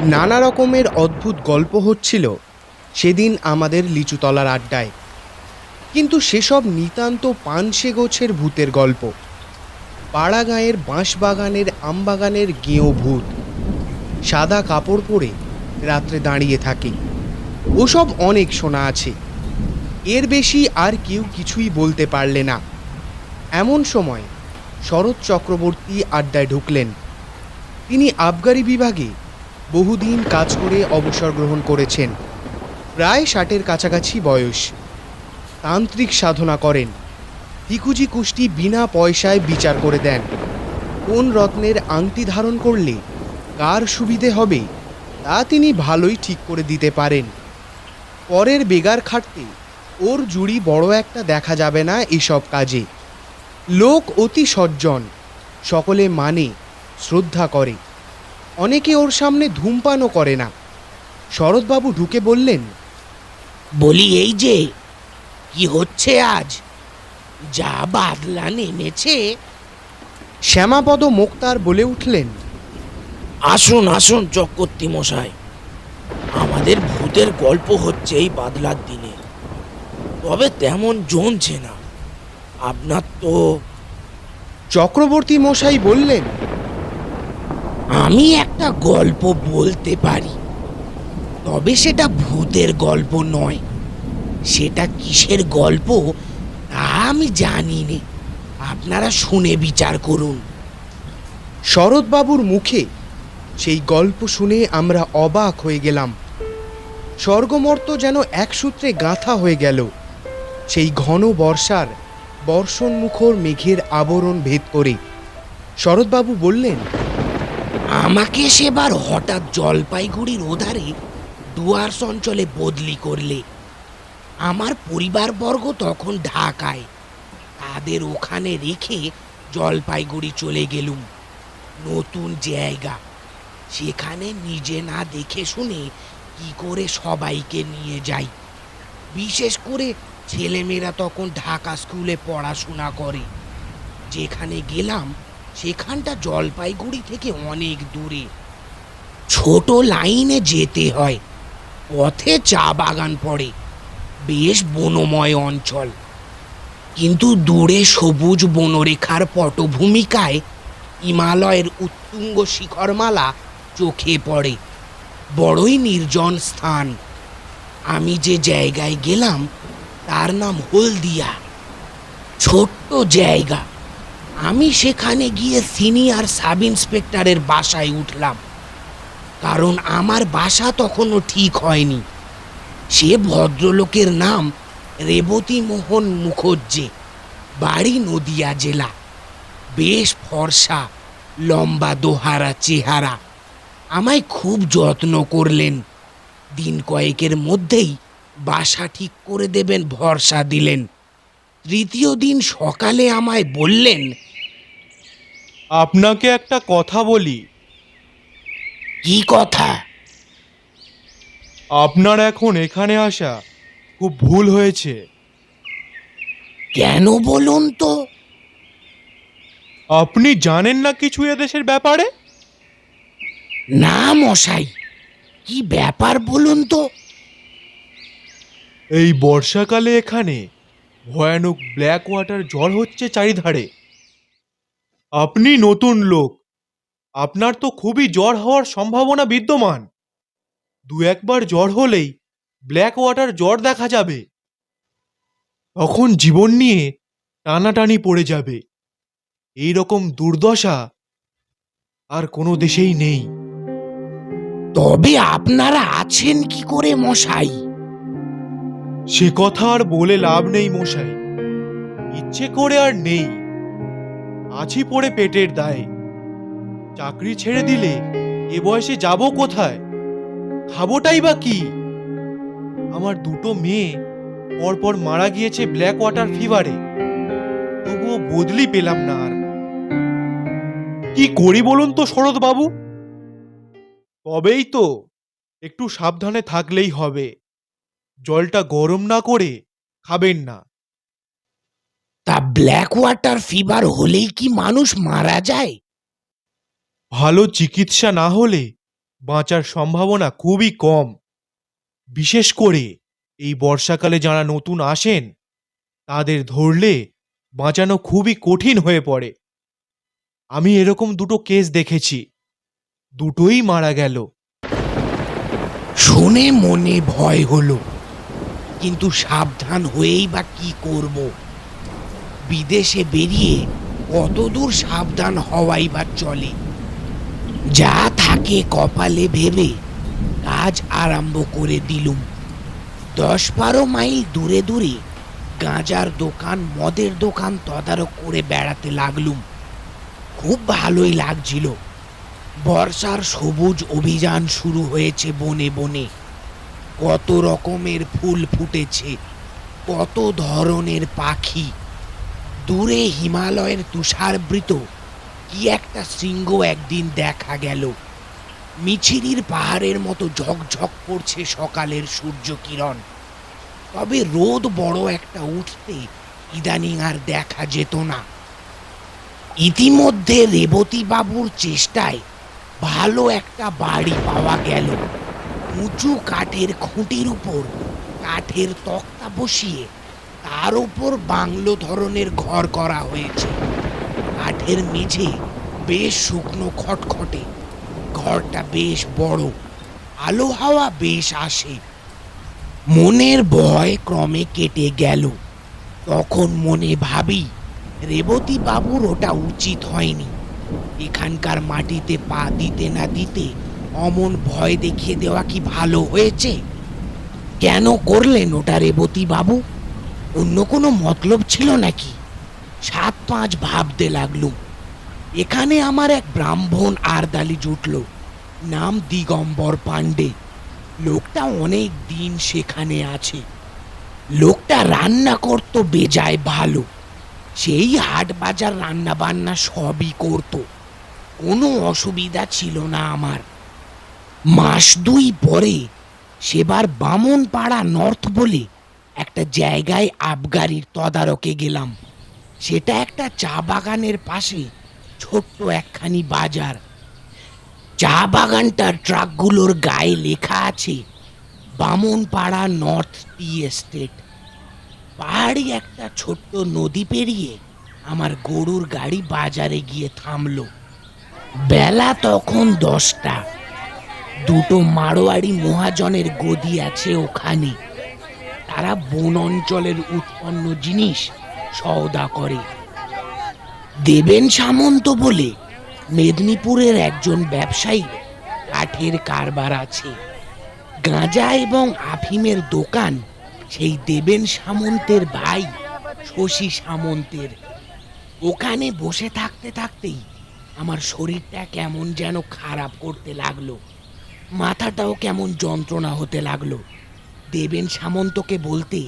নানা রকমের অদ্ভুত গল্প হচ্ছিল সেদিন আমাদের লিচুতলার আড্ডায়। কিন্তু সেসব নিতান্ত পানসে গোছের ভূতের গল্প। পাড়া গাঁয়ের বাঁশবাগানের আমবাগানের গেঁয়ো ভূত সাদা কাপড় পরে রাত্রে দাঁড়িয়ে থাকে, ওসব অনেক শোনা আছে। এর বেশি আর কেউ কিছুই বলতে পারলে না। এমন সময় শরৎ চক্রবর্তী আড্ডায় ঢুকলেন। তিনি আবগারি বিভাগে বহুদিন কাজ করে অবসর গ্রহণ করেছেন। প্রায় 60-এর কাছাকাছি বয়স। তান্ত্রিক সাধনা করেন। ভিকুজি কুষ্টি বিনা পয়সায় বিচার করে দেন। কোন রত্নের আংটি ধারণ করলে কার সুবিধে হবে তা তিনি ভালোই ঠিক করে দিতে পারেন। পরের বেগার খাটতে ওর জুড়ি বড় একটা দেখা যাবে না এসব কাজে। লোক অতি সজ্জন, সকলে মানে, শ্রদ্ধা করে। অনেকে ওর সামনে ধূমপানও করে না। শরৎবাবু ঢুকে বললেন, বলি, এই যে কি হচ্ছে আজ, যা বাদলা নেমেছে। শ্যামাপদ মোক্তার বলে উঠলেন, আসুন আসুন চক্রবর্তী মশাই, আমাদের ভূতের গল্প হচ্ছে এই বাদলার দিনে, তবে তেমন জমছে না। আপনার তো। চক্রবর্তী মশাই বললেন, আমি একটা গল্প বলতে পারি, তবে সেটা ভূতের গল্প নয়। সেটা কিসের গল্প তা আমি জানি নে, আপনারা শুনে বিচার করুন। শরৎবাবুর মুখে সেই গল্প শুনে আমরা অবাক হয়ে গেলাম। স্বর্গমর্ত যেন এক সূত্রে গাঁথা হয়ে গেল। সেই ঘন বর্ষার বর্ষণমুখর মেঘের আবরণ ভেদ করে শরৎবাবু বললেন, আমাকে সেবার হঠাৎ জলপাইগুড়ির ওধারে ডুয়ার্স অঞ্চলে বদলি করলে। আমার পরিবারবর্গ তখন ঢাকায়, তাদের ওখানে রেখে জলপাইগুড়ি চলে গেলুম। নতুন জায়গা, সেখানে নিজে না দেখে শুনে কি করে সবাইকে নিয়ে যাই। বিশেষ করে ছেলেমেয়েরা তখন ঢাকা স্কুলে পড়াশোনা করে। যেখানে গেলাম সেখানটা জলপাইগুড়ি থেকে অনেক দূরে, ছোট লাইনে যেতে হয়। পথে চা বাগান পড়ে, বেশ বনময় অঞ্চল। কিন্তু দূরে সবুজ বনরেখার পটভূমিকায় হিমালয়ের উত্তুঙ্গ শিখরমালা চোখে পড়ে। বড়ই নির্জন স্থান। আমি যে জায়গায় গেলাম তার নাম হলদিয়া। ছোট্ট জায়গা। আমি সেখানে গিয়ে সিনিয়র সাব ইন্সপেক্টরের বাসায় উঠলাম, কারণ আমার বাসা তখনও ঠিক হয়নি। সে ভদ্রলোকের নাম রেবতী মোহন মুখুজ্জে, বাড়ি নদিয়া জেলা। বেশ ফর্সা, লম্বা দোহারা চেহারা। আমায় খুব যত্ন করলেন। দিন কয়েকের মধ্যেই বাসা ঠিক করে দেবেন ভরসা দিলেন। তৃতীয় দিন সকালে আমায় বললেন, আপনাকে একটা কথা বলি। কি কথা? আপনার এখন এখানে আসা খুব ভুল হয়েছে। কেন বলুন তো? আপনি জানেন না কিছু এদেশের ব্যাপারে? না মশাই, কি ব্যাপার বলুন তো? এই বর্ষাকালে এখানে ভয়ানক ব্ল্যাক ওয়াটার ঝড় হচ্ছে চারিধারে। আপনি নতুন লোক, আপনার তো খুবই জ্বর হওয়ার সম্ভাবনা বিদ্যমান। দু একবার জ্বর হলেই ব্ল্যাক ওয়াটার জ্বর দেখা যাবে। তখন জীবন নিয়ে টানাটানি পড়ে যাবে। এই রকম দুর্দশা আর কোনো দেশেই নেই। তবে আপনারা আছেন কি করে মশাই? সে কথা আর বলে লাভ নেই মশাই। ইচ্ছে করে আর নেই, আছি পড়ে পেটের দায়ে। চাকরি ছেড়ে দিলে এ বয়সে যাব কোথায়? খাবোটাই বা কি? আমার দুটো মেয়ে পরপর মারা গিয়েছে ব্ল্যাক ওয়াটার ফিভারে, তবুও বদলি পেলাম না আর। কি করি বলুন তো শরৎ বাবু? তবেই তো একটু সাবধানে থাকলেই হবে। জলটা গরম না করে খাবেন না। তা ব্ল্যাক ওয়াটার ফিভার হলেই কি মানুষ মারা যায়? ভালো চিকিৎসা না হলে বাঁচার সম্ভাবনা খুবই কম। বিশেষ করে এই বর্ষাকালে যারা নতুন আসেন তাদের ধরলে বাঁচানো খুবই কঠিন হয়ে পড়ে। আমি এরকম দুটো কেস দেখেছি, দুটোই মারা গেল। শুনে মনে ভয় হলো, কিন্তু সাবধান হয়েই বা কি করব? বিদেশে বেরিয়ে কতদূর সাবধান হওয়াই বা চলে? যা থাকে কপালে ভেবে কাজ আরম্ভ করে দিলুম। 10-12 মাইল দূরে দূরে গাঁজার দোকান, মদের দোকান তদারক করে বেড়াতে লাগলুম। খুব ভালোই লাগছিল। বর্ষার সবুজ অভিযান শুরু হয়েছে বনে বনে। কত রকমের ফুল ফুটেছে, কত ধরনের পাখি। দূরে হিমালয়ের তুষারবৃত কি একটা শৃঙ্গ একদিন দেখা গেল। মিছিরির পাহাড়ের মতো ঝকঝক করছে সকালের সূর্যকিরণ। তবে রোদ বড় একটা উঠতে ইদানিং আর দেখা যেত না। ইতিমধ্যে রেবতী বাবুর চেষ্টায় ভালো একটা বাড়ি পাওয়া গেল। উঁচু কাঠের খুঁটির উপর কাঠের তক্তা বসিয়ে তার উপর বাংলো ধরনের ঘর করা হয়েছে। কাঠের মেঝে বেশ শুকনো খটখটে। ঘরটা বেশ বড়, আলো হাওয়া বেশ আসে। মনের ভয় ক্রমে কেটে গেল। তখন মনে ভাবি, রেবতী বাবুর ওটা উচিত হয়নি। এখানকার মাটিতে পা দিতে না দিতে অমন ভয় দেখিয়ে দেওয়া কি ভালো হয়েছে? কেন করলেন ওটা রেবতী বাবু? অন্য কোনো মতলব ছিল নাকি? 7-5 ভাবতে লাগলুম। এখানে আমার এক ব্রাহ্মণ আরদালি জুটল, নাম দিগম্বর পাণ্ডে। লোকটা অনেক দিন সেখানে আছে। লোকটা রান্না করতো বেজায় ভালো। সেই হাট বাজার রান্না বান্না সবই করতো। কোনো অসুবিধা ছিল না আমার। মাস 2 পরে সেবার বামনপাড়া নর্থ বলে একটা জায়গায় আবগারির তদারকে গেলাম। সেটা একটা চা বাগানের পাশে ছোট্ট একখানি বাজার। চা বাগানটার ট্রাকগুলোর গায়ে লেখা আছে বামনপাড়া নর্থ টি এস্টেট। পাহাড়ি একটা ছোট্ট নদী পেরিয়ে আমার গরুর গাড়ি বাজারে গিয়ে থামলো। বেলা তখন 10টা। দুটো মারোয়াড়ি মহাজনের গদি আছে ওখানে। তারা বন অঞ্চলের উৎপন্ন জিনিস সওদা করে। দেবেন সামন্ত বলে মেদিনীপুরের একজন ব্যবসায়ী কাঠের কারবার আছে। গাঁজা এবং আফিমের দোকান সেই দেবেন সামন্তের ভাই শশী সামন্তের। ওখানে বসে থাকতে থাকতেই আমার শরীরটা কেমন যেন খারাপ করতে লাগলো। মাথাটাও কেমন যন্ত্রণা হতে লাগলো। দেবেন সামন্তকে বলতে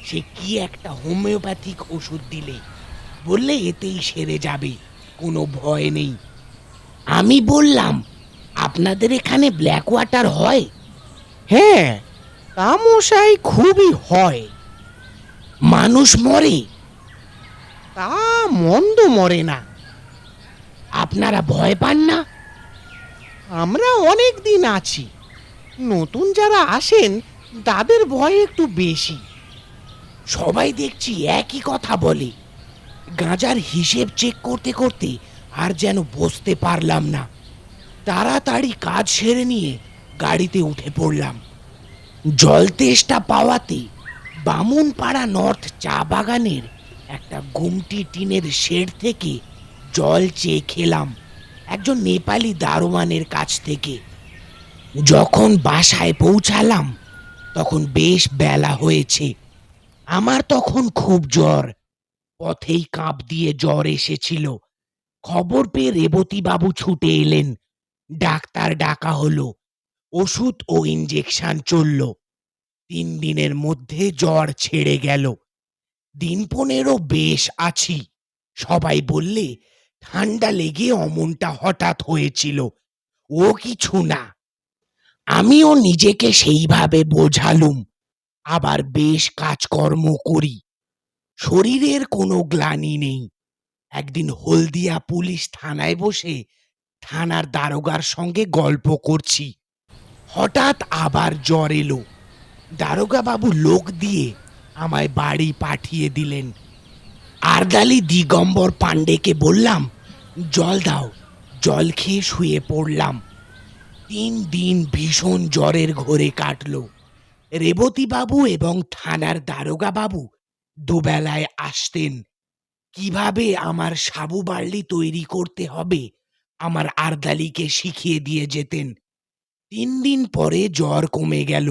সে কি একটা হোমিওপ্যাথিক ওষুধ দিলে, বললে এতেই সেরে যাবে, কোনো ভয় নেই। আমি বললাম, আপনাদের এখানে ব্ল্যাক ওয়াটার হয়? হ্যাঁ, তা মশাই খুবই হয়। মানুষ মরে? তা মন্দ মরে না। আপনারা ভয় পান না? আমরা অনেক দিন আছি, নতুন যারা আসেন তাদের ভয় একটু বেশি। সবাই দেখছি একই কথা বলে। গাঁজার হিসেব চেক করতে করতে আর যেন বসতে পারলাম না। তাড়াতাড়ি কাজ সেরে নিয়ে গাড়িতে উঠে পড়লাম। জল তেষ্টা পাওয়াতে বামুনপাড়া নর্থ চা বাগানের একটা গুমটি টিনের শেড থেকে জল চেয়ে খেলাম একজন নেপালি দারোয়ানের কাছ থেকে। যখন বাসায় পৌঁছালাম তখন বেশ বেলা হয়েছে। আমার তখন খুব জ্বর, পথেই কাঁপ দিয়ে জ্বর এসেছিল। খবর পেয়ে রেবতী বাবু ছুটে এলেন। ডাক্তার ডাকা হলো, ওষুধ ও ইঞ্জেকশন চলল। 3 দিনের মধ্যে জ্বর ছেড়ে গেল। 15 বেশ আছি। সবাই বললে ঠান্ডা লেগে অমনটা হঠাৎ হয়েছিল, ও কিছু না। আমিও নিজেকে সেইভাবে বোঝালুম। আবার বেশ কাজকর্ম করি, শরীরের কোনো গ্লানি নেই। একদিন হলদিয়া পুলিশ থানায় বসে থানার দারোগার সঙ্গে গল্প করছি। হঠাৎ আবার জ্বর এলো। দারোগা বাবু লোক দিয়ে আমায় বাড়ি পাঠিয়ে দিলেন। আরদালি দিগম্বর পাণ্ডেকে বললাম, জল দাও। জল খেয়ে শুয়ে পড়লাম। 3 দিন ভীষণ জ্বরের ঘোরে কাটলো। রেবতী বাবু এবং থানার দারোগা বাবু দুবেলায় আসতেন। কিভাবে আমার সাবু বার্লি তৈরি করতে হবে আমার আরদালিকে শিখিয়ে দিয়ে যেতেন। 3 দিন পরে জ্বর কমে গেল।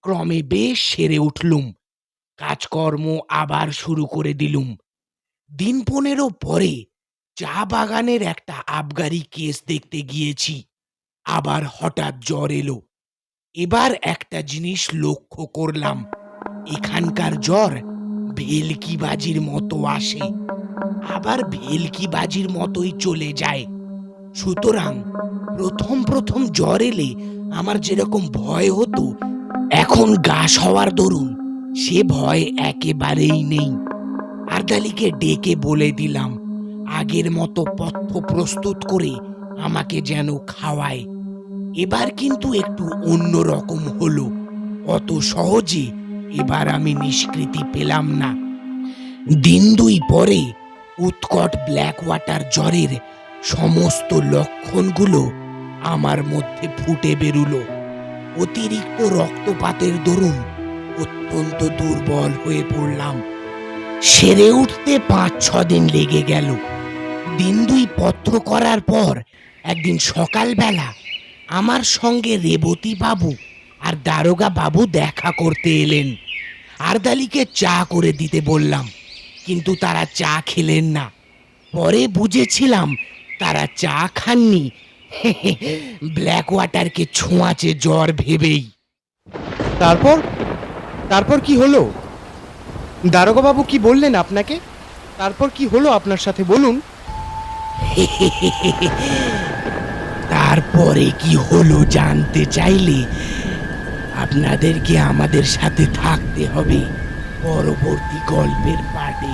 ক্রমে বেশ সেরে উঠলুম। কাজকর্ম আবার শুরু করে দিলুম। দিন 15 পরে চা বাগানের একটা আবগারি কেস দেখতে গিয়েছি। আবার হঠাৎ জ্বর এলো। এবার একটা জিনিস লক্ষ্য করলাম, এখানকার জ্বর ভেলকিবাজির মতো আসে, আবার ভেলকিবাজির মতোই চলে যায়। সুতরাং প্রথম প্রথম জ্বর এলে আমার যেরকম ভয় হতো, এখন গা সওয়ার দরুন সে ভয় একেবারেই নেই। আরদালিকে ডেকে বলে দিলাম আগের মতো পথ্য প্রস্তুত করে আমাকে যেন খাওয়ায়। এবার কিন্তু একটু অন্য রকম হলো। অত সহজে এবার আমি নিষ্কৃতি পেলাম না। দিন 2 পরে উৎকট ব্ল্যাক ওয়াটার জ্বরের সমস্ত লক্ষণগুলো আমার মধ্যে ফুটে বেরুলো। অতিরিক্ত রক্তপাতের দরুন অত্যন্ত দুর্বল হয়ে পড়লাম। সেরে উঠতে 5-6 দিন লেগে গেল। দিন 2 পথ্য করার পর একদিন সকালবেলা আমার সঙ্গে রেবতী বাবু আর দারোগা বাবু দেখা করতে এলেন। আরদালিকে চা করে দিতে বললাম, কিন্তু তারা চা খেলেন না। পরে বুঝেছিলাম তারা চা খাননি ব্ল্যাক ওয়াটারকে ছোঁয়াচে জ্বর ভেবেই। তারপর তারপর কি হলো? দারোগাবাবু কি বললেন আপনাকে? তারপর কি হলো আপনার সাথে বলুন। তারপরে কি হলো জানতে চাইলে আপনাদেরকে আমাদের সাথে থাকতে হবে পরবর্তী গল্পের পার্টে।